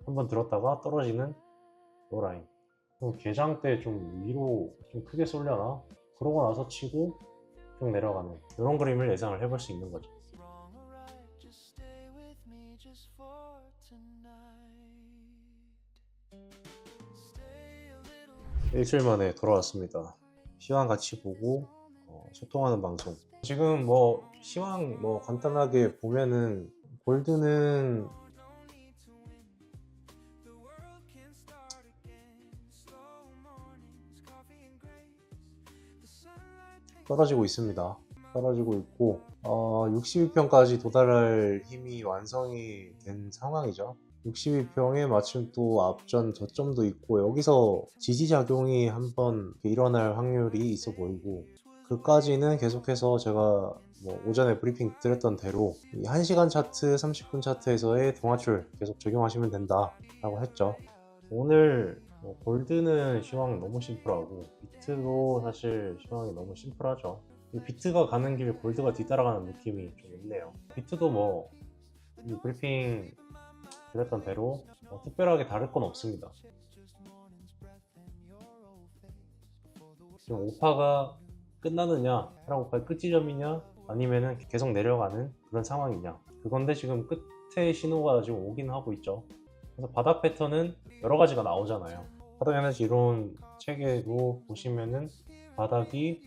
한번 들었다가 떨어지는 요 라인. 그럼 개장 때 좀 위로 좀 크게 쏠려나? 그러고 나서 치고 쭉 내려가는 이런 그림을 예상을 해볼 수 있는 거죠. 일주일 만에 돌아왔습니다. 시황 같이 보고 소통하는 방송. 지금 뭐 시황 뭐 간단하게 보면은 골드는 떨어지고 있습니다. 떨어지고 있고 62평까지 도달할 힘이 완성이 된 상황이죠. 62평에 마침 또 앞전 저점도 있고 여기서 지지작용이 한번 일어날 확률이 있어 보이고, 그까지는 계속해서 제가 뭐 오전에 브리핑 드렸던 대로 이 1시간 차트, 30분 차트에서의 동화줄 계속 적용하시면 된다 라고 했죠. 오늘 뭐 골드는 시황 너무 심플하고 비트도 사실 시황이 너무 심플하죠. 이 비트가 가는 길 골드가 뒤따라가는 느낌이 좀 있네요. 비트도 뭐 이 브리핑 드렸던 대로 특별하게 다를 건 없습니다. 지금 오파가 끝나느냐, 하락 오파의 끝 지점이냐, 아니면은 계속 내려가는 그런 상황이냐, 그건데 지금 끝에 신호가 지금 오긴 하고 있죠. 그래서 바닥 패턴은 여러 가지가 나오잖아요. 바닥 에너지 이론 책에도 보시면은 바닥이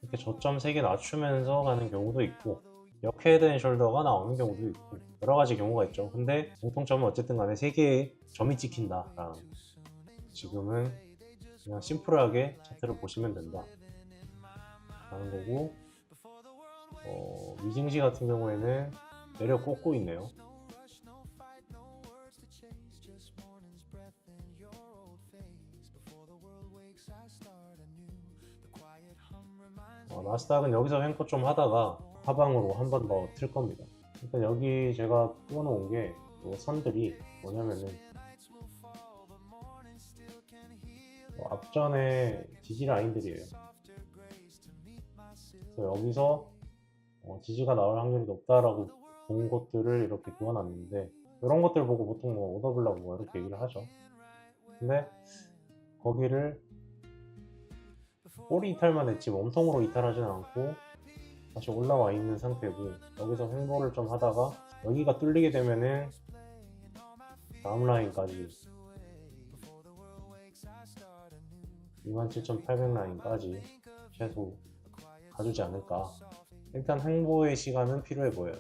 이렇게 저점 3개 낮추면서 가는 경우도 있고 역 헤드 앤 숄더가 나오는 경우도 있고 여러 가지 경우가 있죠. 근데 공통점은 어쨌든 간에 3개의 점이 찍힌다 라는, 지금은 그냥 심플하게 차트를 보시면 된다 라는 거고, 위징시 같은 경우에는 내려 꽂고 있네요. 나스닥은 여기서 횡포 좀 하다가 하방으로 한 번 더 틀 겁니다. 일단 여기 제가 띄워놓은 게 선들이 뭐냐면은 앞전에 지지 라인들이에요. 그래서 여기서 지지가 나올 확률이 높다라고 본 것들을 이렇게 그어놨는데, 이런 것들 보고 보통 뭐 오더블라고 뭐 이렇게 얘기를 하죠. 근데 거기를 꼬리 이탈만 했지 몸통으로 이탈하지는 않고 다시 올라와 있는 상태고, 여기서 횡보를 좀 하다가 여기가 뚫리게 되면은 다음 라인까지 27,800 라인까지 최소 가주지 않을까. 일단 횡보의 시간은 필요해 보여요.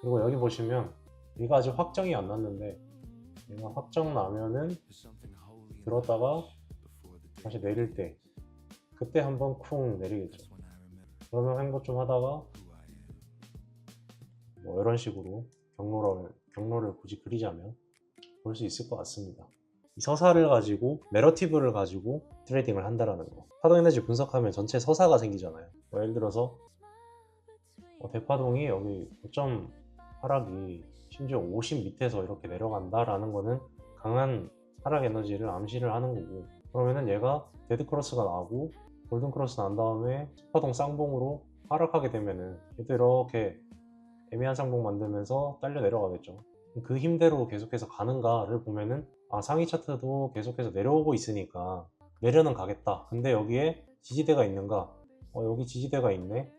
그리고 여기 보시면 얘가 아직 확정이 안 났는데, 얘가 확정 나면은 들었다가 다시 내릴 때 그때 한번 쿵 내리겠죠. 그러면 횡보 좀 하다가 뭐 이런 식으로 경로를 굳이 그리자면 볼 수 있을 것 같습니다. 이 서사를 가지고, 내러티브를 가지고 트레이딩을 한다라는 거. 파동 에너지 분석하면 전체 서사가 생기잖아요. 예를 들어서 대파동이 여기 고점 하락이 심지어 50 밑에서 이렇게 내려간다라는 거는 강한 하락 에너지를 암시를 하는 거고, 그러면은 얘가 데드 크로스가 나오고 골든 크로스 난 다음에 스파동 쌍봉으로 하락하게 되면은 얘도 이렇게 애매한 쌍봉 만들면서 딸려 내려가겠죠. 그 힘대로 계속해서 가는가를 보면은 상위 차트도 계속해서 내려오고 있으니까 내려는 가겠다. 근데 여기에 지지대가 있는가? 여기 지지대가 있네.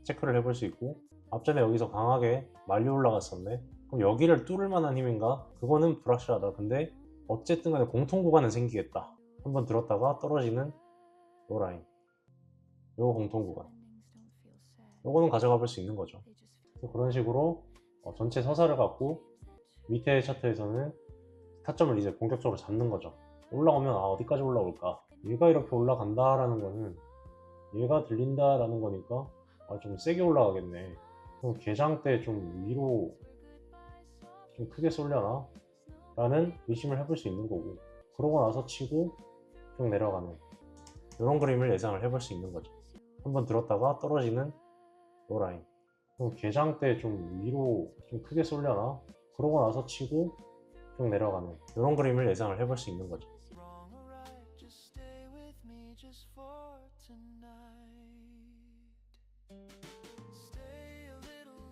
체크를 해볼 수 있고, 앞전에 여기서 강하게 말려 올라갔었네. 그럼 여기를 뚫을 만한 힘인가? 그거는 불확실하다. 근데 어쨌든 간에 공통 구간은 생기겠다. 한번 들었다가 떨어지는 요 라인, 요 공통 구간, 요거는 가져가 볼 수 있는 거죠. 그런 식으로 전체 서사를 갖고 밑에 차트에서는 타점을 이제 본격적으로 잡는 거죠. 올라오면 어디까지 올라올까? 얘가 이렇게 올라간다라는 거는 얘가 들린다라는 거니까 좀 세게 올라가겠네. 그럼 개장 때 좀 위로 좀 크게 쏠려나? 라는 의심을 해볼 수 있는 거고, 그러고 나서 치고 쭉 내려가는 이런 그림을 예상을 해볼 수 있는 거죠. 한번 들었다가 떨어지는 요 라인. 그럼 개장 때 좀 위로 좀 크게 쏠려나? 그러고 나서 치고 쭉 내려가는 이런 그림을 예상을 해볼 수 있는 거죠.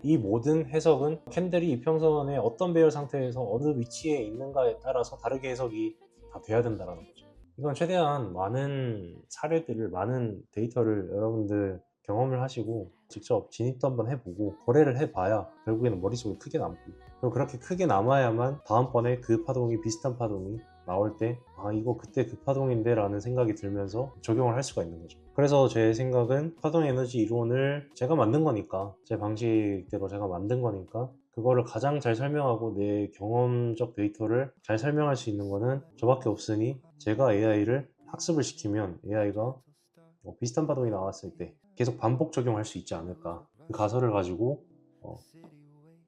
이 모든 해석은 캔들이 이평선의 어떤 배열 상태에서 어느 위치에 있는가에 따라서 다르게 해석이 다 돼야 된다는 거죠. 이건 최대한 많은 사례들을, 많은 데이터를 여러분들 경험을 하시고 직접 진입도 한번 해보고 거래를 해봐야 결국에는 머릿속에 크게 남고, 그리고 그렇게 크게 남아야만 다음번에 그 파동이, 비슷한 파동이 나올 때 아 이거 그때 그 파동인데 라는 생각이 들면서 적용을 할 수가 있는 거죠. 그래서 제 생각은 파동 에너지 이론을 제가 만든 거니까, 제 방식대로 제가 만든 거니까 그거를 가장 잘 설명하고 내 경험적 데이터를 잘 설명할 수 있는 거는 저밖에 없으니, 제가 AI를 학습을 시키면 AI가 비슷한 파동이 나왔을 때 계속 반복 적용할 수 있지 않을까. 그 가설을 가지고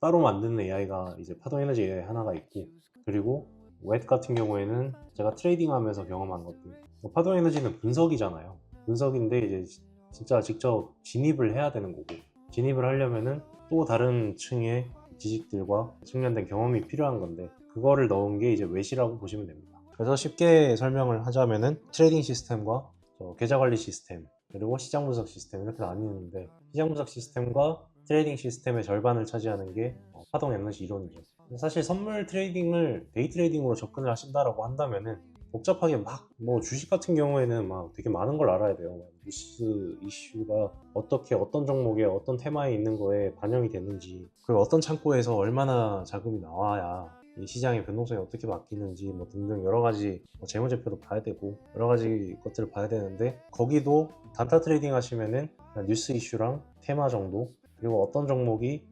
따로 만드는 AI가 이제 파동 에너지 AI 하나가 있고, 그리고 웹 같은 경우에는 제가 트레이딩 하면서 경험한 것들, 파동 에너지는 분석이잖아요. 분석인데 이제 진짜 직접 진입을 해야 되는 거고, 진입을 하려면은 또 다른 층의 지식들과 숙련된 경험이 필요한 건데, 그거를 넣은 게 이제 웹이라고 보시면 됩니다. 그래서 쉽게 설명을 하자면은 트레이딩 시스템과 계좌 관리 시스템, 그리고 시장 분석 시스템, 이렇게 나뉘는데, 시장 분석 시스템과 트레이딩 시스템의 절반을 차지하는 게 파동 에너지 이론이죠. 사실 선물 트레이딩을 데이 트레이딩으로 접근을 하신다라고 한다면은 복잡하게 막 주식 같은 경우에는 막 되게 많은 걸 알아야 돼요. 뉴스 이슈가 어떻게 어떤 종목에 어떤 테마에 있는 거에 반영이 됐는지, 그리고 어떤 창고에서 얼마나 자금이 나와야 이 시장의 변동성이 어떻게 바뀌는지 등등 여러 가지 재무제표도 봐야 되고 여러 가지 것들을 봐야 되는데, 거기도 단타 트레이딩 하시면은 그냥 뉴스 이슈랑 테마 정도, 그리고 어떤 종목이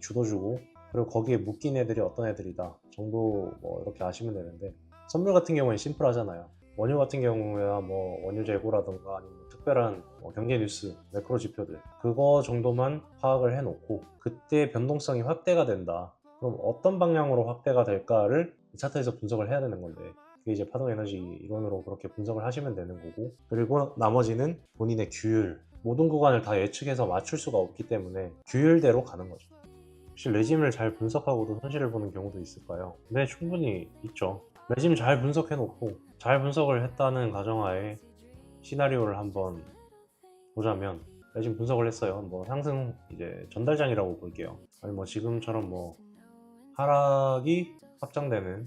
주도주고, 그리고 거기에 묶인 애들이 어떤 애들이다 정도 이렇게 아시면 되는데, 선물 같은 경우는 심플하잖아요. 원유 같은 경우야 원유 재고라든가 아니면 특별한 경제 뉴스, 매크로 지표들, 그거 정도만 파악을 해놓고 그때 변동성이 확대가 된다. 그럼 어떤 방향으로 확대가 될까를 차트에서 분석을 해야 되는 건데, 그게 이제 파동 에너지 이론으로 그렇게 분석을 하시면 되는 거고, 그리고 나머지는 본인의 규율, 모든 구간을 다 예측해서 맞출 수가 없기 때문에 규율대로 가는 거죠. 혹시 레짐을 잘 분석하고도 손실을 보는 경우도 있을까요? 네, 충분히 있죠. 레짐 잘 분석해놓고 잘 분석을 했다는 가정하에 시나리오를 한번 보자면, 레짐 분석을 했어요. 상승 이제 전달장이라고 볼게요. 아니 지금처럼 하락이 확장되는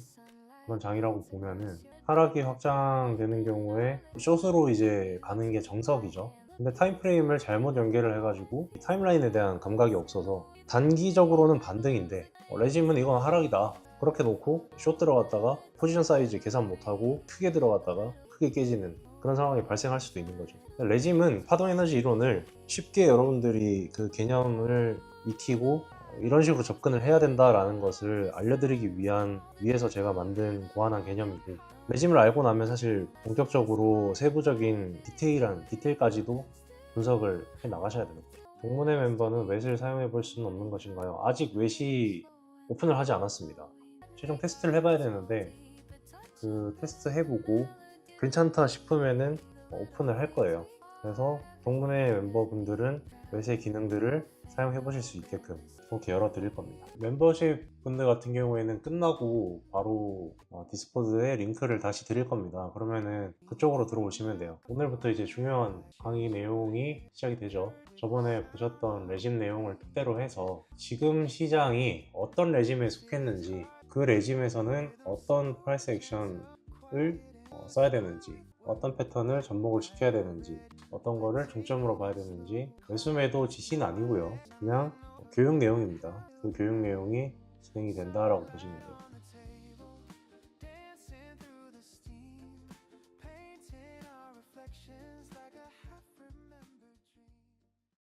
그런 장이라고 보면은, 하락이 확장되는 경우에 숏으로 이제 가는 게 정석이죠. 근데 타임프레임을 잘못 연계를 해가지고 타임라인에 대한 감각이 없어서 단기적으로는 반등인데 레짐은 이건 하락이다 그렇게 놓고 숏 들어갔다가 포지션 사이즈 계산 못하고 크게 들어갔다가 크게 깨지는 그런 상황이 발생할 수도 있는 거죠. 레짐은 파동 에너지 이론을 쉽게 여러분들이 그 개념을 익히고 이런 식으로 접근을 해야 된다라는 것을 알려드리기 위해서 제가 만든 고안한 개념이고, 레짐을 알고 나면 사실 본격적으로 세부적인 디테일까지도 분석을 해 나가셔야 됩니다. 동문회 멤버는 웹을 사용해 볼 수는 없는 것인가요? 아직 웹이 오픈을 하지 않았습니다. 최종 테스트를 해봐야 되는데, 그 테스트 해보고 괜찮다 싶으면은 오픈을 할 거예요. 그래서 동문회 멤버분들은 웹의 기능들을 사용해 보실 수 있게끔 그렇게 열어드릴 겁니다. 멤버십 분들 같은 경우에는 끝나고 바로 디스코드에 링크를 다시 드릴 겁니다. 그러면은 그쪽으로 들어오시면 돼요. 오늘부터 이제 중요한 강의 내용이 시작이 되죠. 저번에 보셨던 레짐 내용을 토대로 해서 지금 시장이 어떤 레짐에 속했는지, 그 레짐에서는 어떤 프라이스 액션을 써야 되는지, 어떤 패턴을 접목을 시켜야 되는지, 어떤 거를 중점으로 봐야 되는지, 매수매도 지시는 아니고요. 그냥 교육 내용입니다. 그 교육 내용이 진행이 된다라고 보시면 돼요.